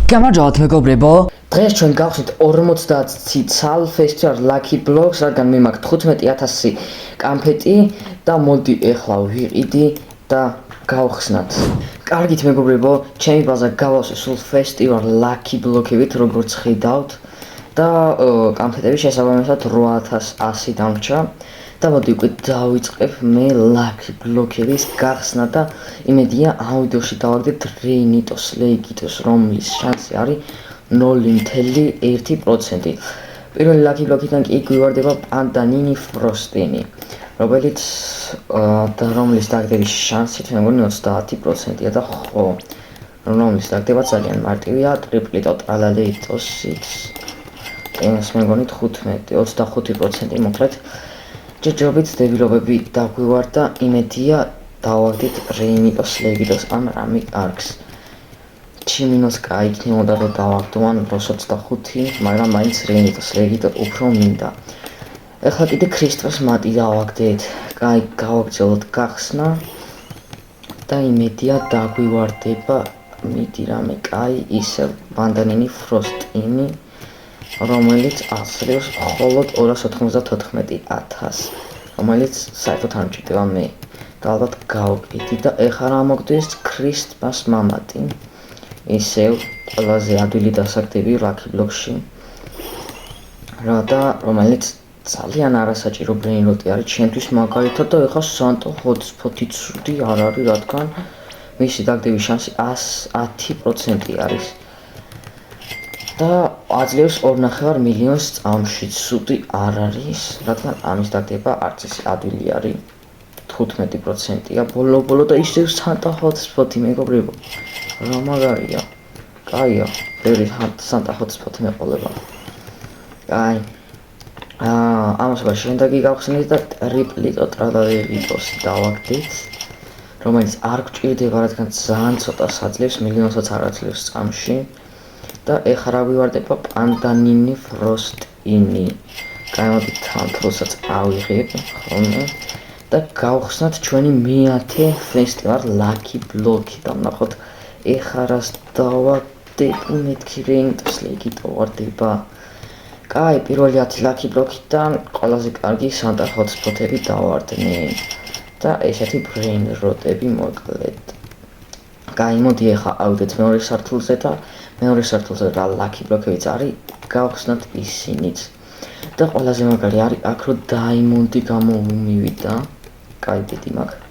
გამარჯობათ მეგობრებო. დღეს ჩვენ გავხსნით 50 ცალ ფესტივალ Lucky Blocks, რადგან მე მაქვს 15000 კანფეტი და მოდი ეხლა ვიყიდი და გავხსნათ. კარგით მეგობრებო, ჩემი ბაზა გავავსე სულ ფესტივალ Lucky Block-ებით, როგორც ხედავთ და კანფეტები შესაბამისად 8100 დამრჩა. და მოდი უკვე დავიწყებ მე Lucky Block-ების გახსნა და იმედია ამ ვიდეოში დავაგდებ რეინიტოს ლეიგიტოს, რომლის შანსი არის 0.1%. პირველი Lucky Block-დან კი გვივარდება პანდანინი ფროსტინი, რომლის დაგდების შანსი მე მგონი 30%-ია და ხო, რომლის დაგდება ძალიან მარტივია, ტრიპლიტო ტრალალეიტოსიც ეს მე მგონი 25% მოკლედ. ჯერჯერობით დებილობები დაგვივარდა, იმედია დავაგდით რეინიტოს ლეიგიტოს ან რამე კარგს. ჩიმინოს გაიქნებოდა რომ დავაგდო ან 25, მაგრამ მაინც რეინიტოს ლეიგიტო უფრო მინდა. ეხლა კიდე ქრისტოს მატი დავაგდეთ. გავაგრძელოთ გახსნა და იმედია დაგვივარდება მიდი რამე კაი ისევ პანდანინი ფროსტინი, რომელიც ასრევს მხოლოდ 294,000, რომელიც საერთოდ არ მჭირდება მე და ალბათ გავკიდი და ეხლა რა მოგდის ქრისტმას მამატი, ისევ ყველაზე ადვილი დასაგდები Lucky Block-ში, რომელიც ძალიან არასაჭირო ბრეინროტი არის ჩემთვის მაგალითად და ეხლა სანტო ჰოტსპოტი ცუდი არ არის, რადგან მისი დაგდების შანსი 110% არის. და აძლევს 2.5 მილიონს წამში, ცუდი არ არის, რადგან ამის დაგდება არც ისე ადვილი არის, 15%-ია ბოლო და ისევ სანტა ჰოტსპოტი მეგობრებო. რა მაგარია. კაია, ბევრი სანტა ჰოტსპოტი მეყოლება. კაი. ამასობა შემდეგი გავხსნით და ტრიპლიტო ტრალალეიტოს დავაგდით, რომელიც არ გვჭირდება, რადგან ძალიან ცოტას აძლევს, მილიონსაც არ აძლევს წამში. და ეხლა რა გვივარდება პანდანინი ფროსტინი. გამოდით თამთლოსაც ავიღებ ხოლმე და გავხსნათ ჩვენი მე-10 ფესტივალ Lucky Block-ი და ვნახოთ ეხლა რას დავაგდებ, მეთქი რეინიტოს ლეიგიტო ვარდება. კაი, პირველი 10 Lucky Block-დან ყველაზე კარგი სანტა ჰოტსპოტები დავარდნი და ესეთი ბრეინროტები მოკლედ. კაი, მოდი ეხლა ავიდეთ მეორე სართულზე და მეორე სართულზე რა Lucky Block-ებიც არის, გავხსნათ ისინიც. და ყველაზე მაგარი არის აქ რომ დაიმონდი გამომივიდა. კაი, დიდი მაქვს.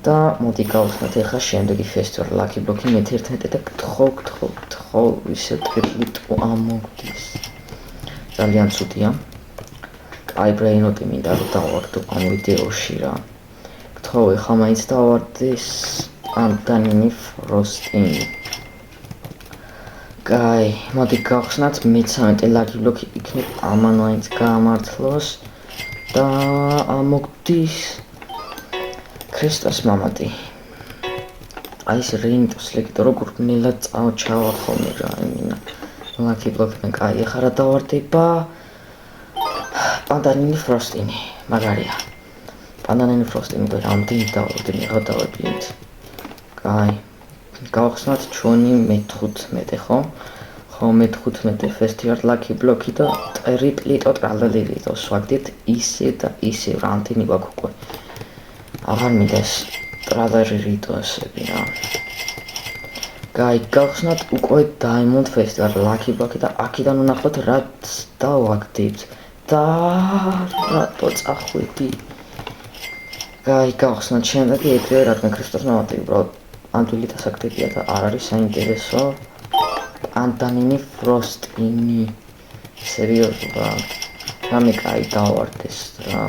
და მოდი გავხსნათ ეხლა შემდეგი ფესტივალ Lucky Block-ი მე-11 და გთხოვ ისე ტრიპლიტო ამოგდის. ძალიან ცუდია. კაი, ბრეინროტი მინდა რომ დავაგდო ამ ვიდეოში რა. გთხოვ ეხლა მაინც დავარდეს პანდანინი ფროსტინი. კაი, მოდი გავხსნათ მე-13 Lucky Block-ი იქნებ ამან მაინც გაამართლოს და ამოგდის ქრისტოს მამატი. აი ეს რეინიტოს ლეიგიტო როგორ ნელად წავჩავა ხოლმე რა იმინა Lucky Block-დან. კაი, ეხლა რა დავარდება პანდანინი ფროსტინი, მაგარია. პანდანინი ფროსტინი და რამდენი დავარდნი რა დავაგდით. კაი, გავხსნათ ჩვენი მე-15 ხო? ხო, მე-15 ფესტივალ Lucky Block-ი და ტრიპლიტო ტრალალეიტოს ვაგდით ისე და ისე რამდენი გვაქვს უკვე. აღარ მინდა ტრალალეიტოსები რა. კაი, გავხსნათ უკვე Diamond Festival Lucky Block-ი და აქედან ვნახოთ რაც დავაგდებთ და რატო წახვედი. კაი, გავხსნათ შემდეგი ეგრევე, რადგან ქრისტოს მამატი უბრალოდ ადვილი დასაგდებია და არ არის საინტერესო. პანდანინი ფროსტინი. სერიოზულად. რამე კაი დავარდეს რა.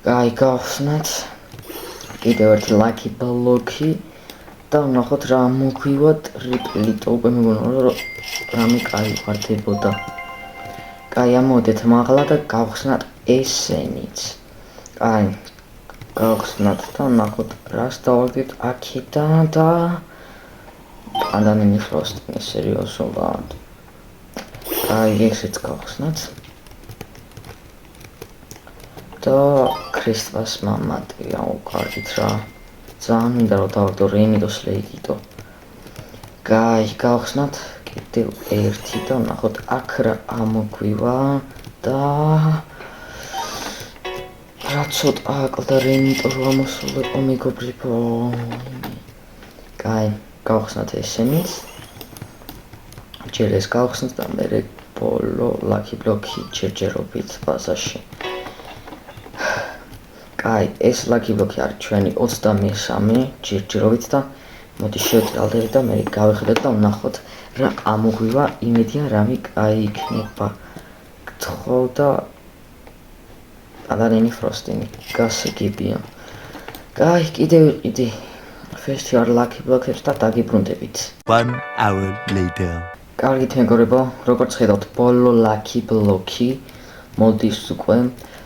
კაი, გავხსნათ კიდევ ერთი Lucky Block-ი და ვნახოთ რა მოგვივა ტრიპლიტო, უკვე მეგონა რომ რამე კაი ვარდებოდა. კაი, ამოდეთ მაღლა და გავხსნათ ესენიც. კაი, გავხსნათ და ვნახოთ რას დავაგდით აქედან და პანდანინი ფროსტინი, სერიოზულად. კაი, ესეც გავხსნათ და ქრისტოს მამატი, აუ კარგით რა. ძალიან მინდა რომ დავაგდო რეინიტოს ლეიგიტო. კაი, გავხსნათ კიდევ ერთი და ვნახოთ აქ რა ამოგვივა და რა ცოტა აკლდა რენიტო რომ ამოსულიყო მეგობრებო. კაი, გავხსნათ ესენიც. ჯერ ეს გავხსნათ და მერე ბოლო ლაკი ბლოკი ჯერჯერობით ბაზაში. კაი, ეს ლაკი ბლოკი არის ჩვენი 23 ჯერჯერობით და მოდი შევწრალდებით და მე გავიხედოთ და ვნახოთ რა ამოგვივა. იმედია რამე კაი იქნება. გთხოვ და ადარენი ფროსტინი გასაგებია. კაი, კიდევ ვიყიდი ფესტივალ ლაკი ბლოკებს და დაგიბრუნდებით. 1 hour later. კარგით მეგობრებო, როგორც ხედავთ, ბოლო ლაკი ბლოკი მოდის უკვე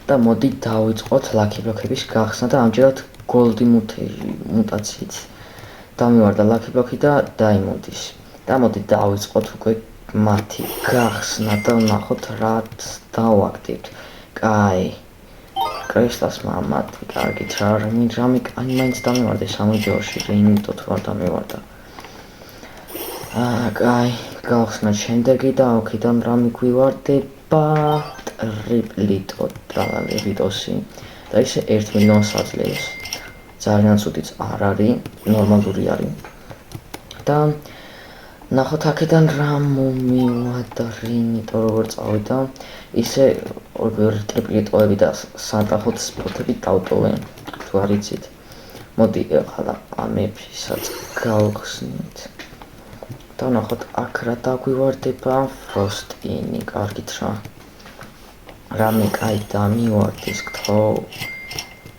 და მოდი დავიწყოთ ლაკი ბლოკების გახსნა და ამჯერად გოლდი მუტაციით დამივარდა ლაკი ბლოკი და დაიმონდის. და მოდი დავიწყოთ უკვე მათი გახსნა და ვნახოთ რაც დავაკეთებთ. კაი, კრესტას მამათი, კარგით რამე კაი მაინც დამივარდა სამვიდეოში რენიტო თუ არ დამივარდა. კაი, გავხსნათ შემდეგი და აქედან რა მიგვივარდება ტრიპლიტო ტრალალერიტოსი და ისე 1 მილიონს აძლევს. ძალიან ცუდიც არ არის, ნორმალური არის. და ნახოთ აქედან რა მომივარდა რენიტო როგორ წავიდა, ისე ტრიპლიტოები და სანტახოთ სპორტები დავტოვე, თუ არ იცით. მოდი ახლა ამებისაც გავხსნით. და ნახოთ აქ რა დაგვივარდება ფროსტინი, კარგით რა. რამე კაი დამივარდეს გთხოვ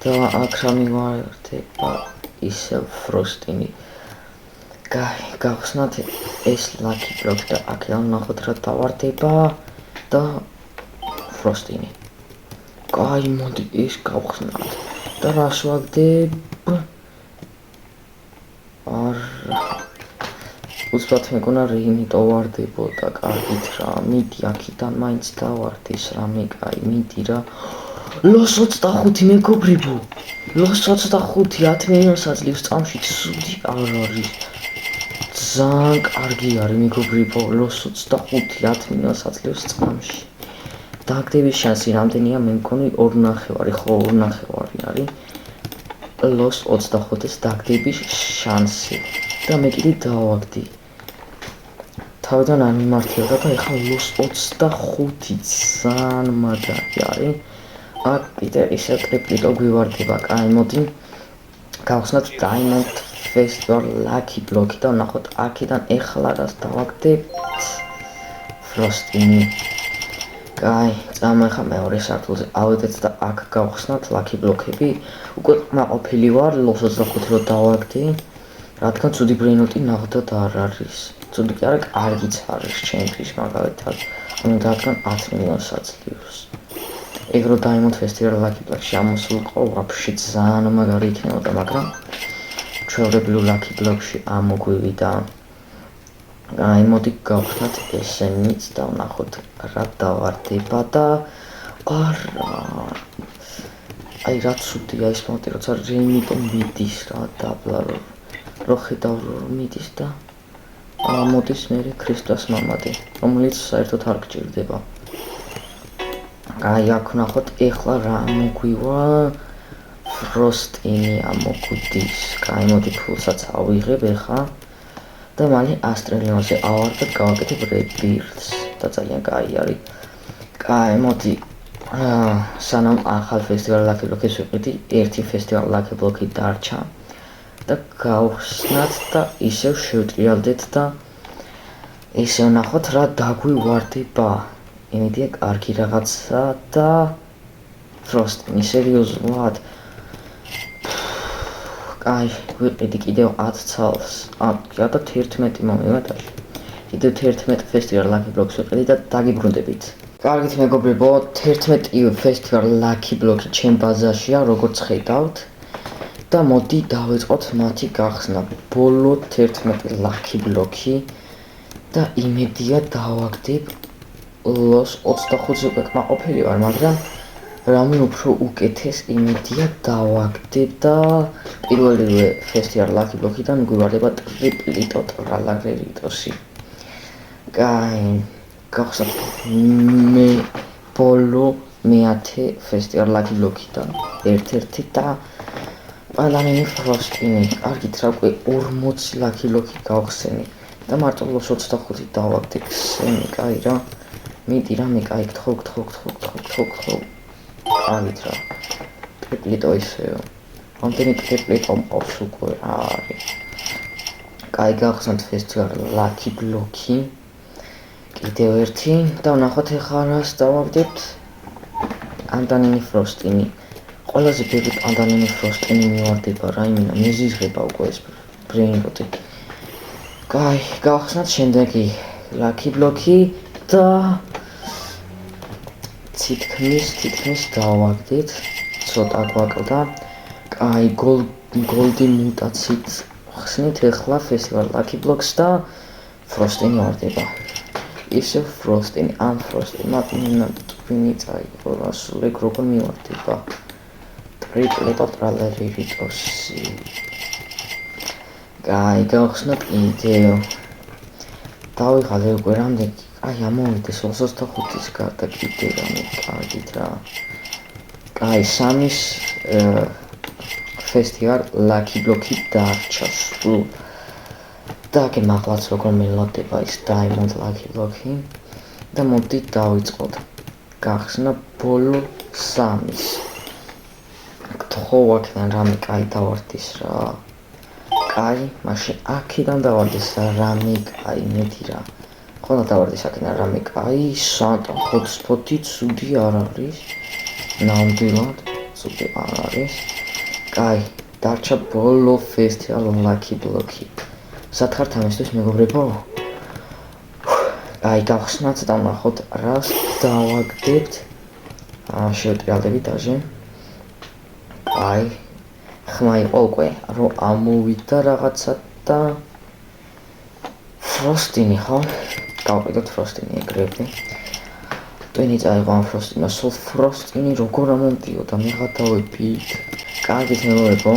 და აქ რა მივარდება ისევ ფროსტინი. კაი, გავხსნათ ეს ლაკი ბლოკი და აქედან ნახოთ რა დავარდება და ფროსტინი. კაი, მოდი ეს გავხსნათ და რას ვაგდებ? უცბად მეგონა რენიტო ვარდებოდა, კარგით რა, მიდი აქედან მაინც დავარდეს რამე კაი, მიდი რა. ლოს 25 მეგობრებო, ლოს 25 10 მილიონს აძლევს წამში, ცუდი არ არის. ძალიან კარგი არის მეგობრებო, ლოს 25 10 მილიონს აძლევს წამში. დაგდების შანსი რამდენია? მე მგონი 2.5, ხო 2.5 არის. ლოს 25-ს დაგდების შანსი და მე კიდე დავაგდი. თავიდან არ მიმართებდა და ეხლა ლოს 25 ძალიან მაგარი არის. აქ კიდე ისე ტრიპლიტო გვივარდება. კაი, მოდი გავხსნათ Diamond Festival ლაკი ბლოკი და ვნახოთ აქედან ეხლა რას დავაგდებთ. ფროსტინი. კაი, წამოეხლა მეორე სართულზე ავედეთ და აქ გავხსნათ ლაკი ბლოკები. უკვე მაყოფილი ვარ ლოს 25 რო დავაგდი, რადგან ცუდი ბრეინოტი ნახოთ არ არის. ცუდი კი არა, კარგიც არის ჩემთვის მაგალითად. რადგან 10 მილიონს აძლევს. ეგ რო Diamond Festival ლაკი ბლოკში ამოსულიყო, ვაფშე ძალიან მაგარი იქნებოდა, მაგრამ ჩვეულებრივ ლაკი ბლოკში ამოგვივიდა. აი, მოდი გავხსნათ ესენიც და ვნახოთ რა დავარდება და არა. აი, რა ცუდია ეს მომენტი, როცა რენიტო მიდის რა დაბლა რო ხედავ რომ მიდის და მოდის მერე ქრისტეს მამადი, რომელიც საერთოდ არ გჭირდება. აი, აქ ვნახოთ ეხლა რა მოგვივა ფროსტინი ამოგვდის. კაი, მოდი ფულსაც ავიღებ ეხლა და მალე ასტრელიონზე ავარ და გავაკეთებ rebirths და ძალიან კაი არის. კაი, მოდი სანამ ახალ ფესტივალ ლაკი ბლოკებს ვიყიდი, ერთი ფესტივალ ლაკი ბლოკი დარჩა და გავხსნათ და ისევ შევტრიალდეთ და ისევ ნახოთ რა დაგვივარდება. იმედია კარგი რაღაცა და ფროსტინი სერიოზულად. კაი, ვიყიდი კიდევ 10 ცალს. და 11 მომივიდა. კიდევ 11 ფესტივალ ლაკი ბლოკს ვიყიდი და დაგიბრუნდებით. კარგით მეგობრებო, 11 ფესტივალ ლაკი ბლოკი ჩემ ბაზაშია, როგორც ხედავთ. და მოდი დავიწყოთ მათი გახსნა. ბოლო 11 ლაკი ბლოკი და იმედია დავაგდებ ლოს 25-ზე უკვე კმაყოფილი ვარ, მაგრამ რამე უფრო უკეთეს იმედია დავაგდებ და პირველივე ფესტივალ Lucky Block-დან გვიβარდება ტრიპლიტო ტრალარერიტოსი. კაი, გახსოვთ მე ბოლო მეათე ფესტივალ Lucky Block-დან ერთ-ერთი და პალანინი ფროსტინი. კარგით რა უკვე 40 Lucky Block-ი გავხსენი და მარტოულობს 25 დავაგდებ. სენი, კაი რა. მიდი რა მე კაი გთხოვ. კარგით რა. ტრიპლიტო ისეო. რამდენი ტრიპლიტო მყავს უკვე რა არის. კაი გავხსნათ ფესტივალ Lucky Block-ი. კიდევ ერთი და ვნახოთ ეხლა რას დავაგდებთ. პანდანინი ფროსტინი. ყველაზე ბევრი პანდანინი ფროსტინი მივარდება რა იმენა მიზიზღება უკვე ეს ბრეინროტი. კაი, გავხსნათ შემდეგი Lucky Block-ი და თითქმის დავაგდეთ. ცოტა გვაკლდა. კაი, goldi mutatsiით ხსნით ეხლა ფესტივალ Lucky Block-ს და ფროსტინი ვარდება. ისე ფროსტინი, ამ ფროსტინმა twin-ი წაიღო, ასულეგ როგორ მივარდება. ტრიპლეტო ტრალერიტოსი. კაი, გავხსნათ კიდევ. დავიღალე უკვე რამდენი, აი ამოვიდეს 25-ის გარდა კიდევ რამე კარგით რა. კაი, სამის ფესტივალ Lucky Block-ი დარჩა სულ. და გემაღლაც როგორ მელოდება ის Diamond Lucky Block-ი და მოდით დავიწყოთ. გახსნა ბოლო სამის. გთხოვ აქედან რამე კაი დავარდის რა. კაი, მაშინ აქედან დავარდის რამე კაი მეტი რა. ხოლმე დავარდის აქედან რამე კაი, სანტა ჰოტსპოტი ცუდი არ არის. ნამდვილად ცუდი არ არის. კაი, დარჩა ბოლო ფესტივალ Lucky Block-ი. სათხართ ამისთვის მეგობრებო? კაი, გავხსნათ და ვნახოთ რას დავაგდებთ. შევტრიალდებით დაჟე. კაი, ხმა იყო უკვე რომ ამოვიდა რაღაცა და ფროსტინი ხო? გავყიდოთ ფროსტინი ეგრევე. twin-ი წაიღო ამ ფროსტინმა, სულ ფროსტინი როგორ ამომდიოდა მე გადავებით. კარგით მეგობრებო,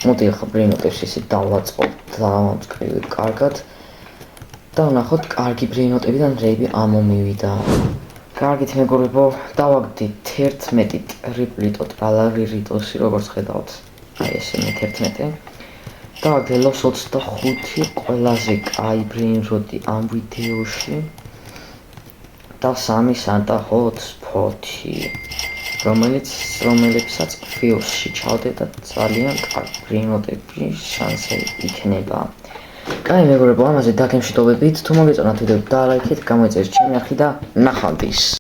მოდი ახლა ბრეინოტებს ისე დავაწყობ დავამწყრივებ კარგად და ვნახოთ კარგი ბრეინოტები და რეიბი ამომივიდა. კარგით მეგობრებო, დავაგდით 11 ტრიპლიტო ტრალარერიტოსი, როგორც ხედავთ. აი ესე მე-11. დავაგდელოს 25 ყველაზე კაი ბრეინროტი ამ ვიდეოში და 3 სანტა ჰოტსპოტი, რომელიცაც ფიოსში ჩავდე და ძალიან კარგი ბრეინროტები შანსი იქნება. კაი მეგობრებო, ამაზე დაგემშვიდობებით. თუ მოგეწონათ ვიდეო, დალაიქეთ, გამოიწერეთ ჩემი არხი და ნახვამდის.